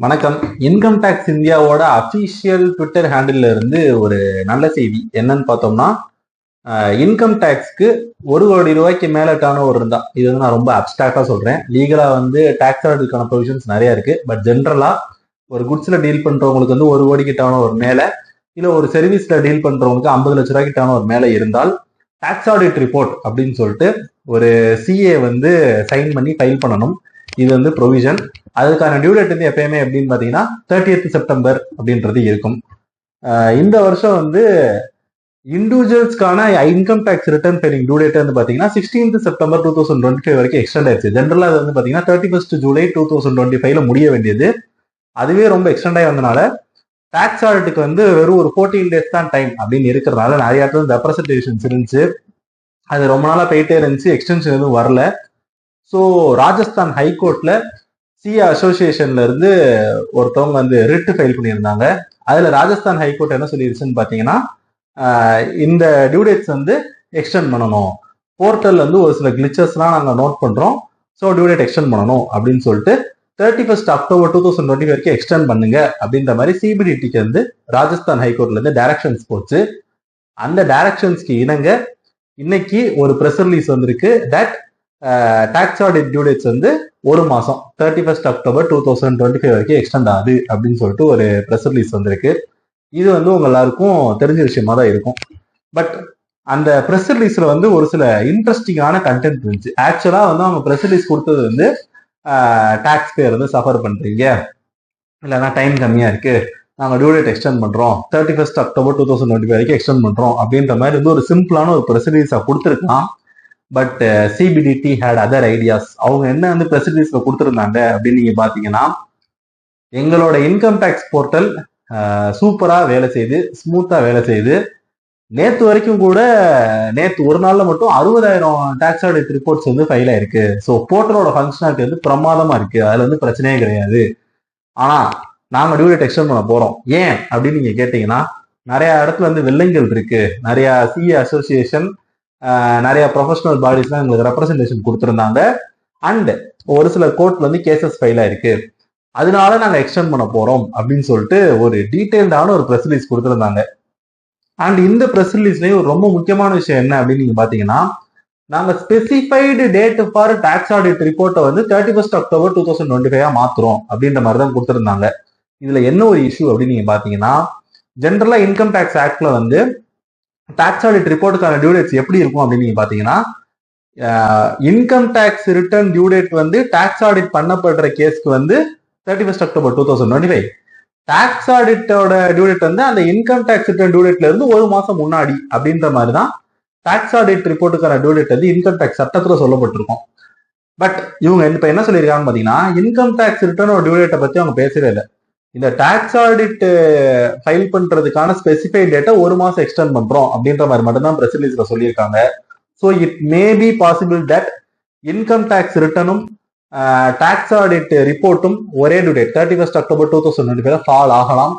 வணக்கம். Income tax இந்தியாவோட official Twitter handle இருந்து ஒரு நல்ல செய்தி என்னன்னு பார்த்தோம்னா, இன்கம் டேக்ஸ்க்கு 1 கோடி ரூபாய்க்கு மேல டர்ன் ஓவர் இருந்தா, இது வந்து நான் ரொம்ப அப்டிராக்டா சொல்றேன். லீகலா வந்து டேக்ஸ் ஆடிட்டுக்கான ப்ரொவிஷன்ஸ் நிறைய இருக்கு. பட் ஜென்ரலா ஒரு குட்ஸ்ல டீல் பண்றவங்களுக்கு வந்து 1 கோடிக்கு டர்ன் ஓவர் மேல, இல்ல ஒரு சர்வீஸ்ல டீல் பண்றவங்களுக்கு 50 லட்ச ரூபாய்க்கு டர்ன் ஓவர் மேல இருந்தால் டாக்ஸ் ஆடிட் ரிப்போர்ட் அப்படின்னு சொல்லிட்டு ஒரு சிஏ வந்து சைன் பண்ணி ஃபைல் பண்ணணும். இது வந்து ப்ரொவிஷன். அதுக்கான டியூ டேட் வந்து எப்பயுமே எப்படின்னு பாத்தீங்கன்னா 30th செப்டம்பர் அப்படின்றது இருக்கும். இந்த வருஷம் வந்து இண்டிவிஜுவல்ஸ்க்கான income tax return filing due date வந்து பாத்தீங்கன்னா 16th செப்டம்பர் 2025 வரைக்கும் எக்ஸ்டெண்ட் ஆயிடுச்சு. ஜென்ரலா அது வந்து பாத்தீங்கன்னா 31st ஜூலை 2025ல முடிய வேண்டியது. அதுவே ரொம்ப எக்ஸ்டெண்ட் ஆகி வந்தனால டாக்ஸ் ஆடிட்டுக்கு வந்து வெறும் ஒரு 14 days தான் டைம் அப்படின்னு இருக்கிறதுனால நிறைய இடத்துல ரெப்ரசன்டேஷன்ஸ் இருந்துச்சு. அது ரொம்ப நாளா போயிட்டே இருந்துச்சு, எக்ஸ்டென்ஷன் எதுவும் வரல. ஸோ ராஜஸ்தான் ஹைகோர்ட்ல சிஏ அசோசியேஷன்ல இருந்து ஒருத்தவங்க வந்து ரிட் ஃபைல் பண்ணியிருந்தாங்க. அதுல ராஜஸ்தான் ஹைகோர்ட் என்ன சொல்லிருச்சுன்னு பாத்தீங்கன்னா, இந்த டியூ டேட்ஸ் வந்து எக்ஸ்டெண்ட் பண்ணணும், போர்ட்டல் வந்து ஒரு சில கிளிச்சஸ்லாம் நாங்க நோட் பண்றோம், ஸோ டியூ டேட் எக்ஸ்டெண்ட் பண்ணணும் அப்படின்னு சொல்லிட்டு 31st October 2020 வரைக்கும் எக்ஸ்டெண்ட் பண்ணுங்க அப்படின்ற மாதிரி சிபிடிடிக்கு வந்து ராஜஸ்தான் ஹைகோர்ட்ல இருந்து டைரக்ஷன்ஸ் போச்சு. அந்த டைரக்ஷன்ஸ்க்கு இணங்க இன்னைக்கு ஒரு பிரஸ் ரிலீஸ் வந்திருக்கு. That tax audit due dates வந்து ஒரு மாசம் 31st October 2025 வரைக்கும் எக்ஸ்டெண்ட் ஆகுது அப்படின்னு சொல்லிட்டு ஒரு பிரஸ் ரிலீஸ் வந்திருக்கு. இது வந்து உங்க எல்லாருக்கும் தெரிஞ்ச விஷயமா தான் இருக்கும். பட் அந்த பிரஸ் ரிலீஸ்ல வந்து ஒரு சில இன்ட்ரெஸ்டிங்கான கண்டென்ட் இருந்துச்சு. ஆக்சுவலா வந்து அவங்க பிரஸ் ரிலீஸ் கொடுத்தது வந்து டாக்ஸ் பேர் வந்து சஃபர் பண்றீங்க, இல்லைன்னா டைம் கம்மியா இருக்கு, நாங்க டியூ டேட் எக்ஸ்டெண்ட் பண்றோம், 31st October 2025 வரைக்கும் எக்ஸ்டெண்ட் பண்றோம் அப்படின்ற மாதிரி வந்து ஒரு சிம்பிளான ஒரு பிரஸ் ரிலீஸா கொடுத்துருக்கலாம். But CBDT had other ideas. அவங்க என்ன வந்து பிரஸ் ரிலீஸ்ல கொடுத்துருந்தாங்க அப்படின்னு நீங்க பாத்தீங்கன்னா, எங்களோட இன்கம் டேக்ஸ் போர்ட்டல் சூப்பரா வேலை செய்யுது, ஸ்மூத்தா வேலை செய்யுது. நேத்து வரைக்கும் கூட நேத்து ஒரு நாள்ல மட்டும் 60,000 டாக்ஸ் ஆடிட் ரிப்போர்ட்ஸ் வந்து ஃபைல் ஆயிருக்கு. ஸோ போர்ட்டலோட ஃபங்க்ஷனாலிட்டி வந்து பிரமாதமா இருக்கு, அதுல வந்து பிரச்சனையே கிடையாது. ஆனா நாங்க டியூ டேட் எக்ஸ்டெண்ட் பண்ண போறோம், ஏன் அப்படின்னு நீங்க கேட்டீங்கன்னா, நிறைய இடத்துல வந்து வெள்ளைங்கள் இருக்கு, நிறைய சிஏ அசோசியேஷன், நிறைய ப்ரொஃபஷனல் பாடிஸ்லாம் எங்களுக்கு ரெப்ரசன்டேஷன் கொடுத்துருந்தாங்க. அண்ட் ஒரு சில கோர்ட்ல வந்து கேசஸ் ஃபைல் ஆயிருக்கு, அதனால நாங்க எக்ஸ்டெண்ட் பண்ண போறோம் அப்படின்னு சொல்லிட்டு ஒரு டீடைல்டான ஒரு பிரஸ் ரிலீஸ் கொடுத்துருந்தாங்க. அண்ட் இந்த பிரஸ் ரிலீஸ்லயும் ஒரு ரொம்ப முக்கியமான விஷயம் என்ன அப்படின்னு நீங்க பாத்தீங்கன்னா, நாங்க specified date for tax audit ரிப்போர்ட்டை வந்து 31st October 2025 மாத்துறோம் அப்படின்ற மாதிரி தான் கொடுத்துருந்தாங்க. இதுல என்ன ஒரு இஷ்யூ அப்படின்னு நீங்க பாத்தீங்கன்னா, ஜென்ரலா இன்கம் டேக்ஸ் ஆக்ட்ல வந்து டாக்ஸ் ஆடிட் ரிப்போர்ட்டுக்கான டியூ டேட்ஸ் எப்படி இருக்கும் அப்படின்னு நீங்க பாத்தீங்கன்னா, income tax return due date வந்து டாக்ஸ் ஆடிட் பண்ணப்படுற கேஸ்க்கு வந்து 31st October 2025. டாக்ஸ் ஆடிட்டோட டியூ டேட் வந்து அந்த இன்கம் டேக்ஸ் ரிட்டர்ன் டியூ டேட்ல இருந்து ஒரு மாசம் முன்னாடி அப்படின்ற மாதிரி தான் டாக்ஸ் ஆடிட் ரிப்போர்ட்டுக்கான டியூ டேட் வந்து இன்கம் டேக்ஸ் சட்டத்துல சொல்லப்பட்டிருக்கும். பட் இவங்க இப்ப என்ன சொல்லியிருக்காங்கன்னு பாத்தீங்கன்னா, இன்கம் டேக்ஸ் ரிட்டர்னோட டியூ டேட்டை பத்தி அவங்க பேசவே இல்லை. இந்த டாக்ஸ் ஆடிட் ஃபைல் பண்றதுக்கான ஸ்பெசிஃபைட் டேட்டை ஒரு மாசம் எக்ஸ்டெண்ட் பண்றோம் அப்படின்ற மாதிரி மட்டும் தான் பிரஸ் ரிலீஸ்ல சொல்லியிருக்காங்க. So it may be possible that income tax ரிட்டர்னும் டாக்ஸ் ஆடிட் ரிப்போர்ட்டும் ஒரே due date 31st October 2025 fall ஆகலாம்.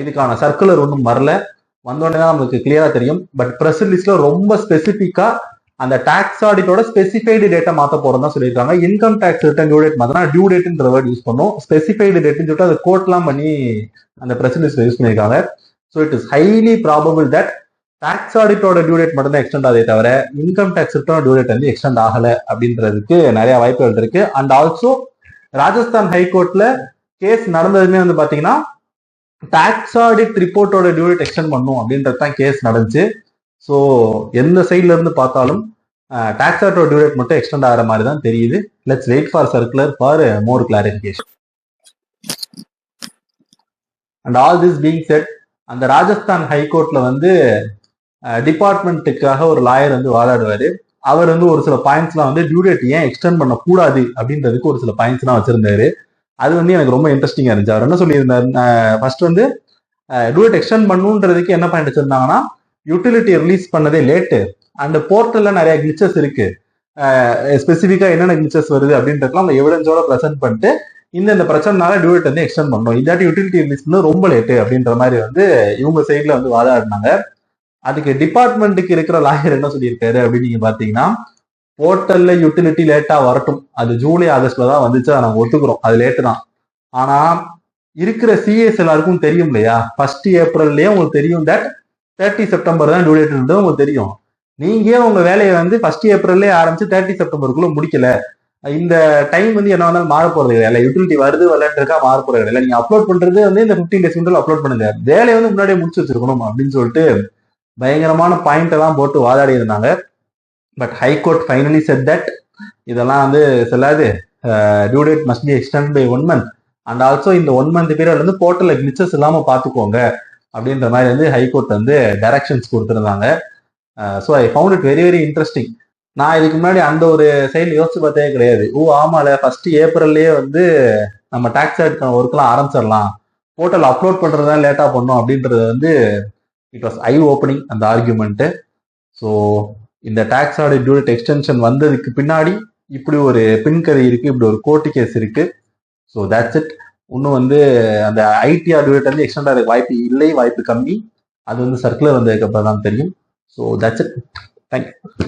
இதுக்கான சர்க்குலர் ஒன்றும் வரல, வந்தோடனே தான் நமக்கு கிளியரா தெரியும். பட் பிரஸ் ரிலீஸ்ல ரொம்ப ஸ்பெசிஃபிக்கா அந்த டாக்ஸ் ஆடிட்டோட ஸ்பெசிஃபைடு டேட்டை மாத்த போறோம் தான் சொல்லியிருக்காங்க. Income tax return due date மாத்தினா டியூ டேட்ன்ற வேர்ட் யூஸ் பண்ணும், ஸ்பெசிஃபைடு டேட்னு சொல்லிட்டு அதை கோட்லாம் பண்ணி அந்த பிரஸ் ரிலீஸ்ல யூஸ் பண்ணியிருக்காங்க. So it is highly probable that tax ஆடிட்டோட டியூ டேட் மட்டும் தான் எக்ஸ்டெண்ட் ஆகுதே தவிர income tax return due date வந்து எக்ஸ்டெண்ட் ஆகல அப்படின்றதுக்கு நிறைய வாய்ப்புகள் இருக்கு. அண்ட் ஆல்சோ ராஜஸ்தான் ஹைகோர்ட்ல கேஸ் நடந்ததுமே வந்து பாத்தீங்கன்னா, டாக்ஸ் ஆடிட் ரிப்போர்ட்டோட டியூ டேட் எக்ஸ்டெண்ட் பண்ணும் அப்படின்றது தான் கேஸ் நடந்துச்சு. ஸோ எந்த சைட்ல இருந்து பார்த்தாலும் டாக்ஸ் ஆடிட்டோட டியூ டேட் மட்டும் எக்ஸ்டெண்ட் ஆகிற மாதிரி தான் தெரியுது. Let's wait for circular for more clarification. And all this being said, அந்த ராஜஸ்தான் ஹைகோர்ட்ல வந்து டிபார்ட்மெண்ட்டுக்காக ஒரு லாயர் வந்து வாதாடுவாரு. அவர் வந்து ஒரு சில பாயிண்ட்ஸ்லாம் வந்து டியூ டேட் ஏன் எக்ஸ்டெண்ட் பண்ண கூடாது அப்படின்றதுக்கு ஒரு சில பாயிண்ட்ஸ்லாம் வச்சிருந்தாரு. அது வந்து எனக்கு ரொம்ப இன்ட்ரெஸ்டிங்கா இருந்துச்சு. அவர் என்ன சொல்லியிருந்தாரு, ஃபர்ஸ்ட் வந்து டியூ டேட் எக்ஸ்டெண்ட் பண்ணுன்றதுக்கு என்ன பாயிண்ட் வச்சிருந்தாங்கன்னா, யூட்டிலிட்டி ரிலீஸ் பண்ணதே லேட்டு, அந்த போர்ட்டல்ல நிறைய கிளிச்சஸ் இருக்கு, ஸ்பெசிஃபிக்கா என்னென்ன கிளிச்சஸ் வருது அப்படின்றதுலாம் அந்த எவிடன்ஸோட ப்ரெசென்ட் பண்ணிட்டு இந்த பிரச்சனைனால டியூ டேட் வந்து எக்ஸ்டெண்ட் பண்ணணும், இதாட்டி யூட்டிலிட்டி ரிலீஸ் பண்ணது ரொம்ப லேட்டு அப்படின்ற மாதிரி வந்து இவங்க சைட்ல வந்து வாதாடினாங்க. அதுக்கு டிபார்ட்மெண்ட்டுக்கு இருக்கிற லாயர் என்ன சொல்லியிருக்காரு அப்படின்னு நீங்க பாத்தீங்கன்னா, போர்ட்டல்ல யூட்டிலிட்டி லேட்டா வரட்டும், அது ஜூலை ஆகஸ்ட்ல தான் வந்துச்சு, அதை நாங்க ஒத்துக்கிறோம், அது லேட்டு தான். ஆனா இருக்கிற சிஎஸ் எல்லாருக்கும் தெரியும் இல்லையா, 1st ஏப்ரல்லயே உங்களுக்கு தெரியும் தட் 30 செப்டம்பர் தான் டியூ டேட்ன்றது உங்களுக்கு தெரியும். நீங்க உங்க வேலையை வந்து 1st ஏப்ரல்லே ஆரம்பிச்சு 30 செப்டம்பருக்குள்ள முடிக்கல. இந்த டைம் வந்து என்ன வேணாலும் மாற போறது கிடையாது. யூட்டிலிட்டி வருது வரலன்றக்கா மாற போறது கிடையாது. நீங்க அப்லோட் பண்றது வந்து இந்த 15 டேஸ் முன்னாடி அப்லோட் பண்ணுங்க. வேலையை வந்து முன்னாடியே முடிச்சு வச்சிருக்கணும் அப்படின்னு சொல்லிட்டு பயங்கரமான பாயிண்ட் எல்லாம் போட்டு வாதாடி இருந்தாங்க. But high court finally said that இதெல்லாம் வந்து செல்லாது, due date must be extend by 1 month and also இந்த 1 month பீரியட் வந்து போர்ட்டல்ல கிளிச்சஸ் இல்லாம பாத்துக்கோங்க அப்படின்ற மாதிரி வந்து ஹைகோர்ட் வந்து டைரக்ஷன்ஸ் கொடுத்துருந்தாங்க. So I found it very very interesting. நான் இதுக்கு முன்னாடி அந்த ஒரு சைடு யோசிச்சு பார்த்தே கிடையாது. ஆமால 1st ஏப்ரல்லே வந்து நம்ம டாக்ஸ் ஒர்க்லாம் ஆரம்பிச்சிடலாம், போர்ட்டல் அப்லோட் பண்றதா லேட்டா பண்ணோம் அப்படின்றது வந்து இட் வாஸ் ஐ ஓப்பனிங் அந்த ஆர்கியூமெண்ட். ஸோ இந்த tax audit due date extension வந்ததுக்கு பின்னாடி இப்படி ஒரு பின்கதை இருக்கு, இப்படி ஒரு கோர்ட்டு கேஸ் இருக்கு. So that's it. இன்னும் வந்து அந்த ஐடிஆர் டியூ டேட் வந்து எக்ஸ்டெண்ட் ஆகிறதுக்கு வாய்ப்பு இல்லை, வாய்ப்பு கம்மி. அது வந்து சர்க்குலர் வந்ததுக்கு அப்புறம் தான் தெரியும். So that's it. தேங்க்யூ.